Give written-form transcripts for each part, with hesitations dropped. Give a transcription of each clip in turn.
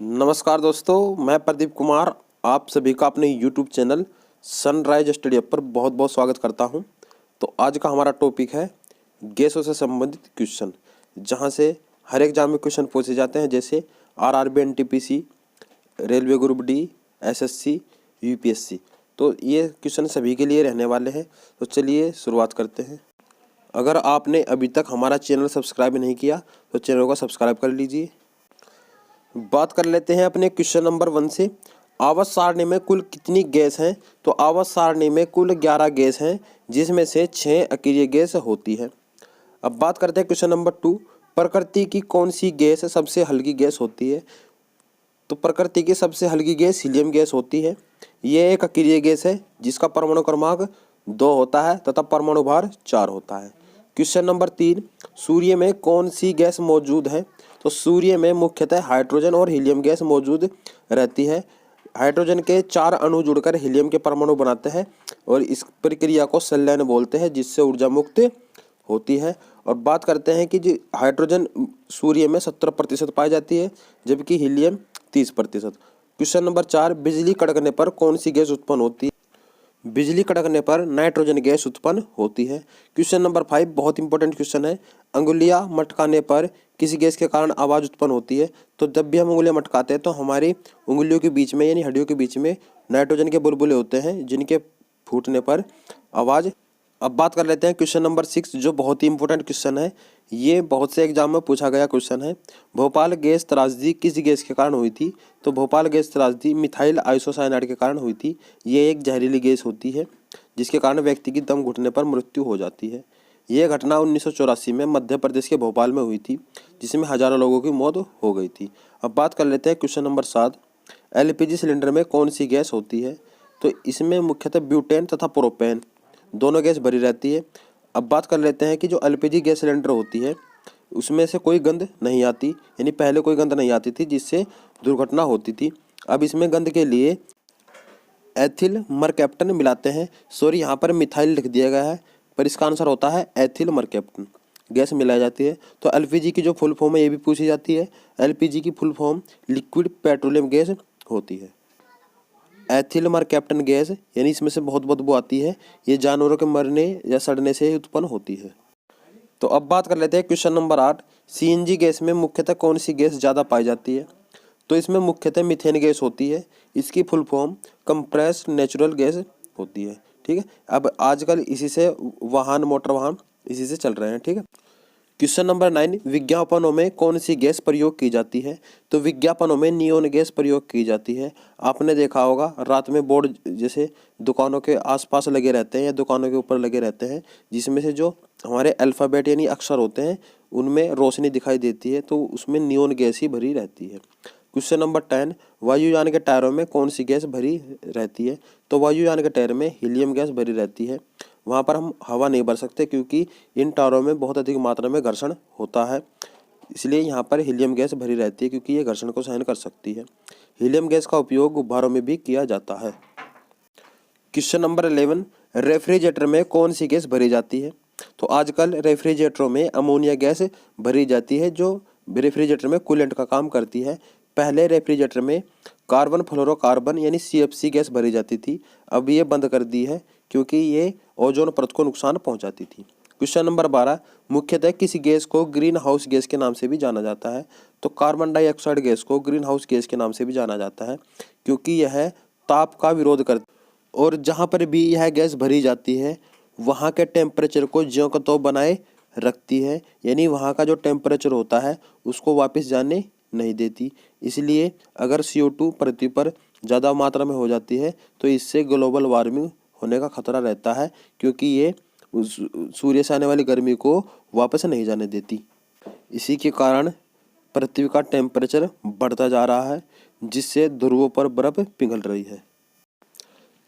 नमस्कार दोस्तों, मैं प्रदीप कुमार आप सभी का अपने YouTube चैनल सनराइज स्टडी पर बहुत बहुत स्वागत करता हूं। तो आज का हमारा टॉपिक है गैसों से संबंधित क्वेश्चन, जहां से हर एग्जाम में क्वेश्चन पूछे जाते हैं, जैसे RRB, NTPC, railway group D, SSC, UPSC. तो ये क्वेश्चन सभी के लिए रहने वाले हैं। तो चलिए शुरुआत करते हैं। अगर आपने अभी तक हमारा चैनल सब्सक्राइब नहीं किया तो चैनल को सब्सक्राइब कर लीजिए। बात कर लेते हैं अपने क्वेश्चन नंबर 1 से। आवर्त सारणी में कुल कितनी गैस हैं? तो आवर्त सारणी में कुल 11 गैस हैं, जिसमें से 6 अक्रिय गैस होती है। अब बात करते हैं क्वेश्चन नंबर 2। प्रकृति की कौन सी गैस सबसे हल्की गैस होती है? तो प्रकृति की सबसे हल्की गैस हीलियम गैस होती है। ये एक अक्रिय गैस है जिसका परमाणु क्रमांक 2 होता है तथा परमाणु भार 4 होता है। Question number 3। सूर्य में कौन सी गैस मौजूद है? तो सूर्य में मुख्यतः हाइड्रोजन और हीलियम गैस मौजूद रहती है। हाइड्रोजन के 4 अणु जुड़कर हीलियम के परमाणु बनाते हैं और इस प्रक्रिया को संलयन बोलते हैं, जिससे ऊर्जा मुक्त होती है। और बात करते हैं कि जो हाइड्रोजन सूर्य में 70% पाई जाती है, जबकि हीलियम 30%। Question number 4। बिजली कड़कने पर कौन सी गैस उत्पन्न होती है? बिजली कड़कने पर नाइट्रोजन गैस उत्पन्न होती है। क्वेश्चन नंबर 5 बहुत इंपॉर्टेंट क्वेश्चन है। अंगुलियां मटकाने पर किसी गैस के कारण आवाज़ उत्पन्न होती है? तो जब भी हम उंगलियां मटकाते हैं तो हमारी उंगलियों के बीच में यानी हड्डियों के बीच में नाइट्रोजन के बुलबुले होते हैं, जिनके फूटने पर आवाज़। अब बात कर लेते हैं क्वेश्चन नंबर 6, जो बहुत ही इंपॉर्टेंट क्वेश्चन है। ये बहुत से एग्जाम में पूछा गया क्वेश्चन है। भोपाल गैस त्रासदी किस गैस के कारण हुई थी? तो भोपाल गैस त्रासदी मिथाइल आइसोसाइनाइड के कारण हुई थी। ये एक जहरीली गैस होती है जिसके कारण व्यक्ति की दम घुटने पर मृत्यु हो जाती है। यह घटना 1984 में मध्य प्रदेश के भोपाल में हुई थी, जिसमें हजारों लोगों की मौत हो गई थी। अब बात कर लेते हैं क्वेश्चन नंबर 7। एलपीजी सिलेंडर में कौन सी गैस होती है? तो इसमें मुख्यतः ब्यूटेन तथा प्रोपेन दोनों गैस भरी रहती है। अब बात कर लेते हैं कि जो एलपीजी गैस सिलेंडर होती है उसमें से कोई गंध नहीं आती, यानी पहले कोई गंध नहीं आती थी जिससे दुर्घटना होती थी। अब इसमें गंध के लिए एथिल मरकैप्टन मिलाते हैं। सॉरी, यहाँ पर मिथाइल लिख दिया गया है, पर इसका आंसर होता है एथिल मरकैप्टन। गैस मिलाई जाती है। तो एलपीजी की जो फुल फॉर्म है ये भी पूछी जाती है। एलपीजी की full form liquid petroleum gas होती है। एथिल मरकैप्टन गैस यानी इसमें से बहुत बदबू आती है। ये जानवरों के मरने या सड़ने से उत्पन्न होती है। तो अब बात कर लेते हैं क्वेश्चन नंबर 8। सीएनजी गैस में मुख्यतः कौन सी गैस ज़्यादा पाई जाती है? तो इसमें मुख्यतः मीथेन गैस होती है। इसकी full form compressed natural gas होती है। ठीक है, अब आजकल इसी से मोटर वाहन इसी से चल रहे हैं। ठीक है। Question number 9। विज्ञापनों में कौन सी गैस प्रयोग की जाती है? तो विज्ञापनों में नियोन गैस प्रयोग की जाती है। आपने देखा होगा रात में बोर्ड जैसे दुकानों के आसपास लगे रहते हैं या दुकानों के ऊपर लगे रहते हैं, जिसमें से जो हमारे अल्फ़ाबेट यानी अक्षर होते हैं उनमें रोशनी दिखाई देती है, तो उसमें नियोन गैस ही भरी रहती है। Question number 10। वायुयान के टायरों में कौन सी गैस भरी रहती है? तो वायुयान के टायर में हीलियम गैस भरी रहती है। वहाँ पर हम हवा नहीं भर सकते क्योंकि इन टायरों में बहुत अधिक मात्रा में घर्षण होता है, इसलिए यहाँ पर हीलियम गैस भरी रहती है क्योंकि ये घर्षण को सहन कर सकती है। हीलियम गैस का उपयोग गुब्बारों में भी किया जाता है। Question number 11। रेफ्रिजरेटर में कौन सी गैस भरी जाती है? तो आजकल रेफ्रिजरेटरों में अमोनिया गैस भरी जाती है, जो रेफ्रिजरेटर में कूलेंट का काम करती है। पहले रेफ्रिजरेटर में कार्बन फ्लोरोकार्बन यानी सीएफसी गैस भरी जाती थी, अब ये बंद कर दी है क्योंकि ये ओजोन परत को नुकसान पहुंचाती थी। Question number 12। मुख्यतः किसी गैस को ग्रीन हाउस गैस के नाम से भी जाना जाता है? तो कार्बन डाइऑक्साइड गैस को ग्रीन हाउस गैस के नाम से भी जाना जाता है क्योंकि यह ताप का विरोध करती है और जहाँ पर भी यह गैस भरी जाती है वहाँ के टेम्परेचर को ज्यों का त्यों बनाए रखती है, यानी वहाँ का जो टेम्परेचर होता है उसको वापस जाने नहीं देती। इसलिए अगर CO2 पृथ्वी पर ज़्यादा मात्रा में हो जाती है तो इससे ग्लोबल वार्मिंग होने का खतरा रहता है, क्योंकि ये सूर्य से आने वाली गर्मी को वापस नहीं जाने देती। इसी के कारण पृथ्वी का टेम्परेचर बढ़ता जा रहा है, जिससे ध्रुवों पर बर्फ पिघल रही है।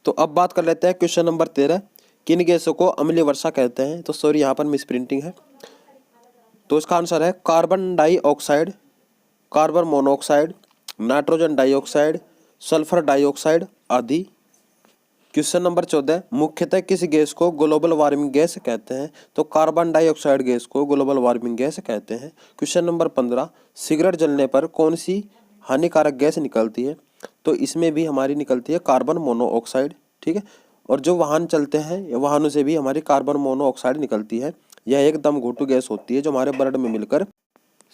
तो अब बात कर लेते हैं क्वेश्चन नंबर 13। किन गैसों को अम्लीय वर्षा कहते हैं? तो सॉरी, यहाँ पर मिस प्रिंटिंग है। तो इसका आंसर है carbon dioxide, carbon monoxide, nitrogen dioxide, sulphur dioxide आदि। Question number 14। मुख्यतः किस गैस को ग्लोबल वार्मिंग गैस कहते हैं? तो कार्बन डाइऑक्साइड गैस को ग्लोबल वार्मिंग गैस कहते हैं। Question number 15। सिगरेट जलने पर कौन सी हानिकारक गैस निकलती है, तो इसमें भी हमारी निकलती है कार्बन मोनोऑक्साइड, ठीक है। और जो वाहन चलते हैं या वाहनों से भी हमारी कार्बन मोनोऑक्साइड निकलती है। यह एक दम घोटू गैस होती है जो हमारे ब्लड में मिलकर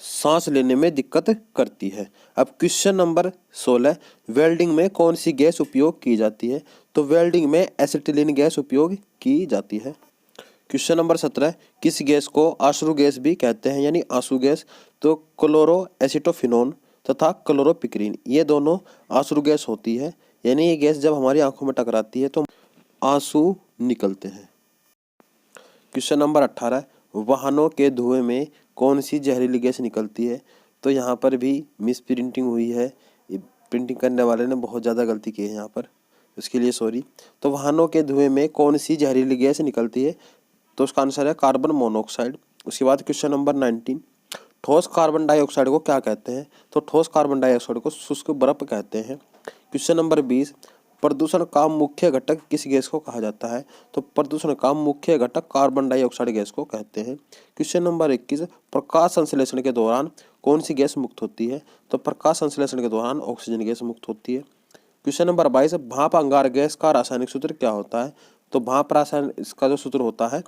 सांस लेने में दिक्कत करती है। अब क्वेश्चन नंबर 16, वेल्डिंग में कौन सी गैस उपयोग की जाती है? तो वेल्डिंग में एसिटिलीन गैस उपयोग की जाती है। क्वेश्चन नंबर 17, किस गैस को आश्रु गैस भी कहते हैं यानी आंसू गैस? तो क्लोरो एसिटोफिनोन तथा क्लोरोपिक्रीन, ये दोनों आंसू गैस होती है, यानी ये गैस जब हमारी आंखों में टकराती है तो आंसू निकलते हैं। क्वेश्चन नंबर 18, वाहनों के धुएं में कौन सी जहरीली गैस निकलती है? तो यहाँ पर भी मिस प्रिंटिंग हुई है, प्रिंटिंग करने वाले ने बहुत ज़्यादा गलती की है यहाँ पर, उसके लिए सॉरी। तो वाहनों के धुएं में कौन सी जहरीली गैस निकलती है? तो उसका आंसर है कार्बन मोनोऑक्साइड। उसके बाद क्वेश्चन नंबर 19, ठोस कार्बन डाइऑक्साइड को क्या कहते हैं? तो ठोस कार्बन डाइऑक्साइड को शुष्क बर्फ कहते हैं। क्वेश्चन नंबर 20, प्रदूषण का मुख्य घटक किस गैस को कहा जाता है? तो प्रदूषण का मुख्य घटक कार्बन डाइऑक्साइड गैस को कहते हैं। क्वेश्चन नंबर 21, प्रकाश संश्लेषण के दौरान कौन सी गैस मुक्त होती है? तो प्रकाश संश्लेषण के दौरान ऑक्सीजन गैस मुक्त होती है। क्वेश्चन नंबर 22, भाप अंगार गैस का रासायनिक सूत्र क्या होता है? तो भाप रासायन इसका जो सूत्र होता है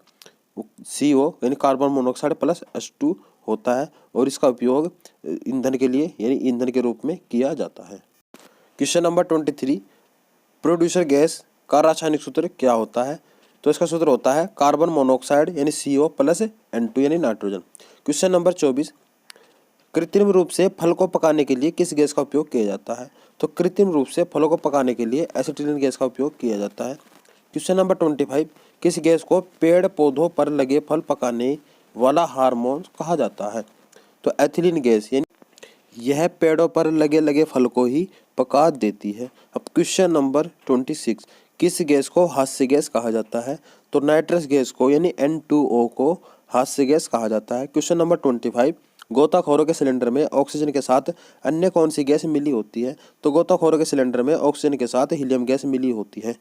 वो CO यानी कार्बन मोनोऑक्साइड प्लस H2 होता है, और इसका उपयोग ईंधन के लिए यानी ईंधन के रूप में किया जाता है। क्वेश्चन नंबर 23, प्रोड्यूसर गैस का रासायनिक सूत्र क्या होता है? तो इसका सूत्र होता है कार्बन मोनोऑक्साइड यानी CO प्लस N2 यानी नाइट्रोजन। क्वेश्चन नंबर 24, कृत्रिम रूप से फल को पकाने के लिए किस गैस का उपयोग किया जाता है? तो कृत्रिम रूप से फलों को पकाने के लिए एसिटिलीन गैस का उपयोग किया जाता है। क्वेश्चन नंबर 25, किस गैस को पेड़ पौधों पर लगे फल पकाने वाला हार्मोन कहा जाता है? तो एथिलीन गैस, यानी यह पेड़ों पर लगे फल को ही पका देती है। अब क्वेश्चन नंबर 26, किस गैस को हास्य गैस कहा जाता है? तो नाइट्रस गैस को यानी N2O को हास्य गैस कहा जाता है। क्वेश्चन नंबर 25, गोताखोरों के सिलेंडर में ऑक्सीजन के साथ अन्य कौन सी गैस मिली होती है? तो गोताखोरों के सिलेंडर में ऑक्सीजन के साथ हीलियम गैस मिली होती है।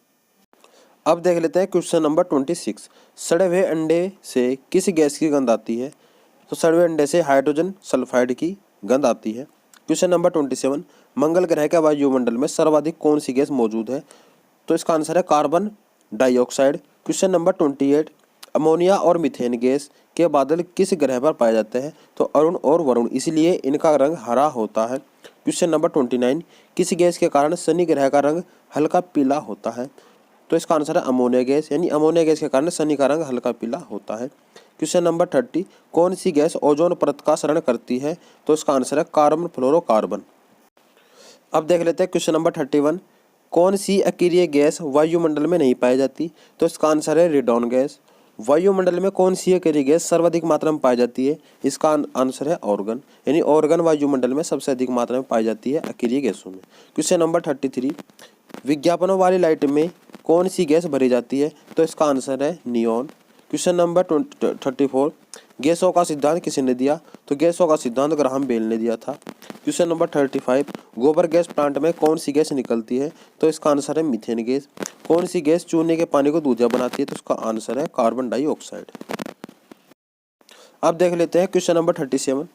अब देख लेते हैं क्वेश्चन नंबर 26, सड़े हुए अंडे से किस गैस की गंध आती है? तो सड़े हुए अंडे से हाइड्रोजन सल्फाइड की गंध आती है। क्वेश्चन नंबर 27, मंगल ग्रह के वायुमंडल में सर्वाधिक कौन सी गैस मौजूद है? तो इसका आंसर है carbon dioxide. Question number 28, ammonia और मीथेन गैस के बादल किस ग्रह पर पाए जाते हैं? तो अरुण और वरुण, इसलिए इनका रंग हरा होता है। क्वेश्चन नंबर 29, किस गैस के कारण शनि ग्रह का रंग हल्का पीला होता है? तो इसका आंसर है अमोनिया गैस, यानी अमोनिया गैस के कारण शनि का रंग हल्का पीला होता है। क्वेश्चन नंबर 30, कौन सी गैस ओजोन परत का क्षरण करती है? तो इसका आंसर है कार्बन फ्लोरोकार्बन। अब देख लेते हैं क्वेश्चन नंबर 31, कौन सी अक्रिय गैस वायुमंडल में नहीं पाई जाती? तो इसका आंसर है रेडॉन गैस। वायुमंडल में कौन सी अक्रिय गैस सर्वाधिक मात्रा में पाई जाती है? इसका आंसर है ऑर्गन, यानी ऑर्गन वायुमंडल में सबसे अधिक मात्रा में पाई जाती है अक्रिय गैसों में। क्वेश्चन नंबर 33, विज्ञापनों वाली लाइट में कौन सी गैस भरी जाती है? तो इसका आंसर है नियॉन। क्वेश्चन नंबर 34, गैसों का सिद्धांत किसने दिया? तो गैसों का सिद्धांत ग्राहम बेल ने दिया था। क्वेश्चन नंबर 35, गोबर गैस प्लांट में कौन सी गैस निकलती है? तो इसका आंसर है मीथेन गैस। कौन सी गैस चूने के पानी को दूधिया बनाती है? तो इसका आंसर है कार्बन डाइऑक्साइड। अब देख लेते हैं क्वेश्चन नंबर 37,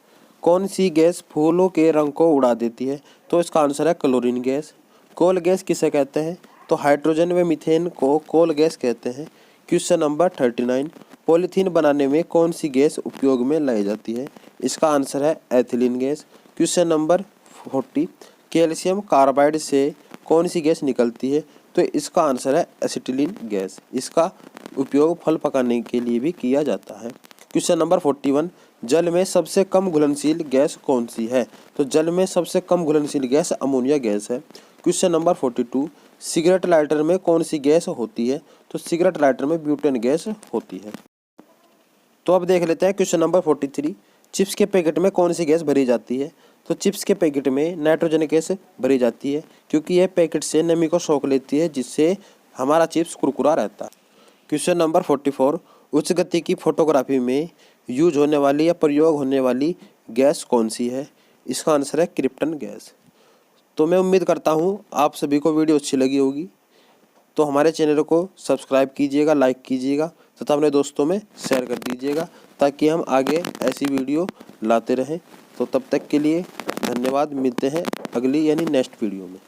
कौन सी गैस फूलों के रंग को उड़ा देती है? तो इसका आंसर है क्लोरीन गैस। कोल गैस किसे कहते हैं? तो हाइड्रोजन व मीथेन को कोल गैस कहते हैं। क्वेश्चन नंबर 39, पॉलीथीन बनाने में कौन सी गैस उपयोग में लाई जाती है? इसका आंसर है ethylene gas. Question number 40, calcium carbide से कौन सी गैस निकलती है? तो इसका आंसर है एसिटिलीन गैस। इसका उपयोग फल पकाने के लिए भी किया जाता है। क्वेश्चन नंबर 41, जल में सबसे कम घुलनशील गैस कौन सी है? तो जल में सबसे कम घुलनशील गैस अमोनिया गैस है। क्वेश्चन नंबर 42, सिगरेट लाइटर में कौन सी गैस होती है? तो सिगरेट लाइटर में ब्यूटेन गैस होती है। तो अब देख लेते हैं क्वेश्चन नंबर 43, चिप्स के पैकेट में कौन सी गैस भरी जाती है? तो चिप्स के पैकेट में नाइट्रोजन गैस भरी जाती है, क्योंकि यह पैकेट से नमी को सोख लेती है, जिससे हमारा चिप्स कुरकुरा रहता है। क्वेश्चन नंबर 44, उच्च गति की फोटोग्राफी में यूज होने वाली या प्रयोग होने वाली गैस कौन सी है? इसका आंसर है क्रिप्टन गैस। तो मैं उम्मीद करता हूँ आप सभी को वीडियो अच्छी लगी होगी। तो हमारे चैनल को सब्सक्राइब कीजिएगा, लाइक कीजिएगा तथा अपने दोस्तों में शेयर कर दीजिएगा, ताकि हम आगे ऐसी वीडियो लाते रहें। तो तब तक के लिए धन्यवाद। मिलते हैं अगली यानी नेक्स्ट वीडियो में।